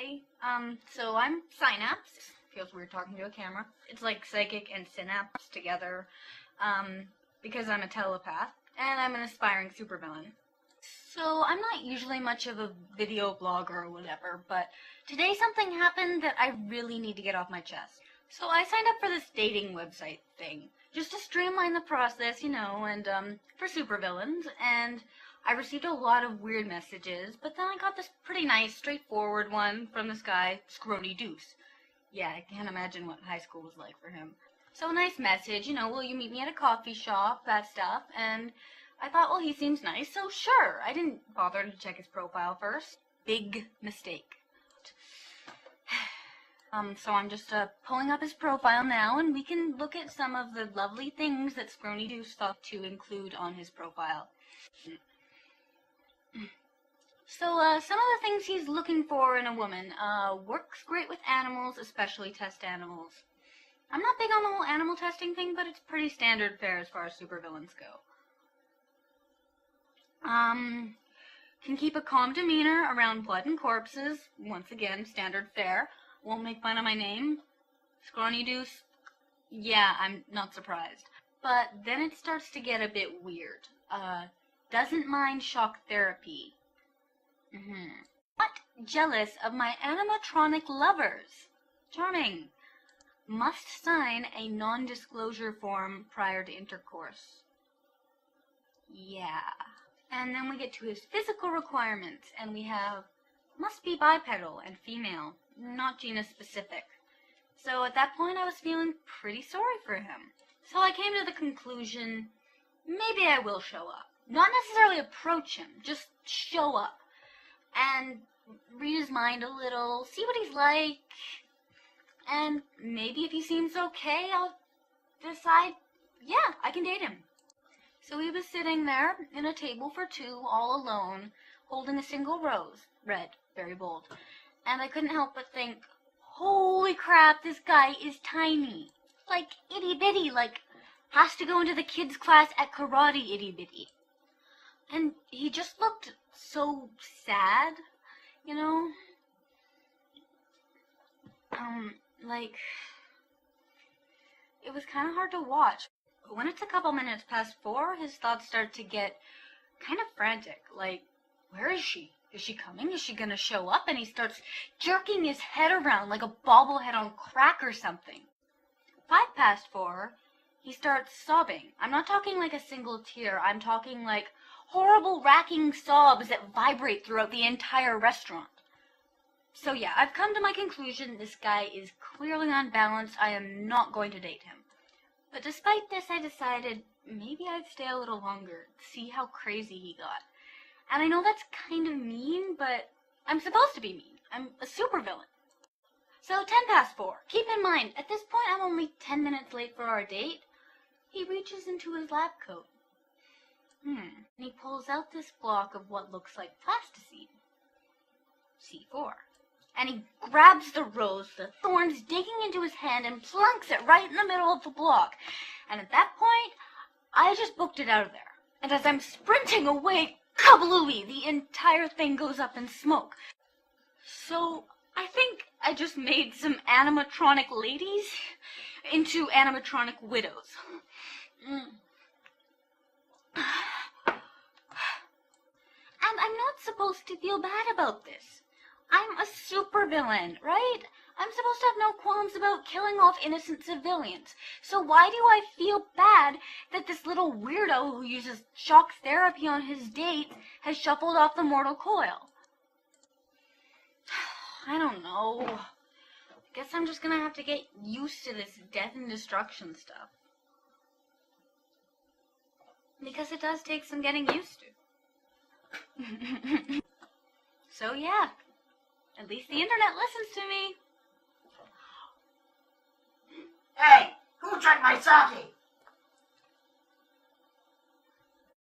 Hi. So I'm Psynapse. Feels weird talking to a camera. It's like psychic and synapse together, because I'm a telepath, and I'm an aspiring supervillain. So I'm not usually much of a video blogger or whatever, but today something happened that I really need to get off my chest. So I signed up for this dating website thing, just to streamline the process, and for supervillains, and I received a lot of weird messages, but then I got this pretty nice, straightforward one from this guy, Scrony Deuce. Yeah, I can't imagine what high school was like for him. So nice message, will you meet me at a coffee shop, that stuff, and I thought, well, he seems nice, so sure. I didn't bother to check his profile first. Big mistake. So I'm just pulling up his profile now, and we can look at some of the lovely things that Scrony Deuce thought to include on his profile. So, some of the things he's looking for in a woman, works great with animals, especially test animals. I'm not big on the whole animal testing thing, but it's pretty standard fare as far as supervillains go. Can keep a calm demeanor around blood and corpses, once again, standard fare. Won't make fun of my name. Scrawny Deuce, yeah, I'm not surprised. But then it starts to get a bit weird. Doesn't mind shock therapy. Not jealous of my animatronic lovers. Charming. Must sign a non-disclosure form prior to intercourse. Yeah. And then we get to his physical requirements, and we have must be bipedal and female, not genus specific. So at that point I was feeling pretty sorry for him. So I came to the conclusion, maybe I will show up. Not necessarily approach him, just show up. And read his mind a little, see what he's like, and maybe if he seems okay, I'll decide, yeah, I can date him. So he was sitting there in a table for two, all alone, holding a single rose, red, very bold, and I couldn't help but think, holy crap, this guy is tiny, like itty-bitty, like has to go into the kids' class at karate itty-bitty. And he just looked so sad, like, it was kind of hard to watch. But when it's a couple minutes past 4, his thoughts start to get kind of frantic, like, where is she? Is she coming? Is she gonna show up? And he starts jerking his head around like a bobblehead on crack or something. 5 past 4, he starts sobbing. I'm not talking like a single tear. I'm talking like horrible racking sobs that vibrate throughout the entire restaurant. So yeah, I've come to my conclusion this guy is clearly unbalanced. I am not going to date him. But despite this, I decided maybe I'd stay a little longer, see how crazy he got. And I know that's kind of mean, but I'm supposed to be mean. I'm a supervillain. So 10 past 4. Keep in mind, at this point I'm only 10 minutes late for our date. He reaches into his lab coat. And he pulls out this block of what looks like plasticine. C4. And he grabs the rose, the thorns digging into his hand, and plunks it right in the middle of the block. And at that point, I just booked it out of there. And as I'm sprinting away, kablooey, the entire thing goes up in smoke. So I think I just made some animatronic ladies into animatronic widows. And I'm not supposed to feel bad about this. I'm a supervillain, right? I'm supposed to have no qualms about killing off innocent civilians. So why do I feel bad that this little weirdo who uses shock therapy on his date has shuffled off the mortal coil? I don't know. I guess I'm just gonna have to get used to this death and destruction stuff. Because it does take some getting used to. So yeah, at least the internet listens to me. Hey, who drank my sake?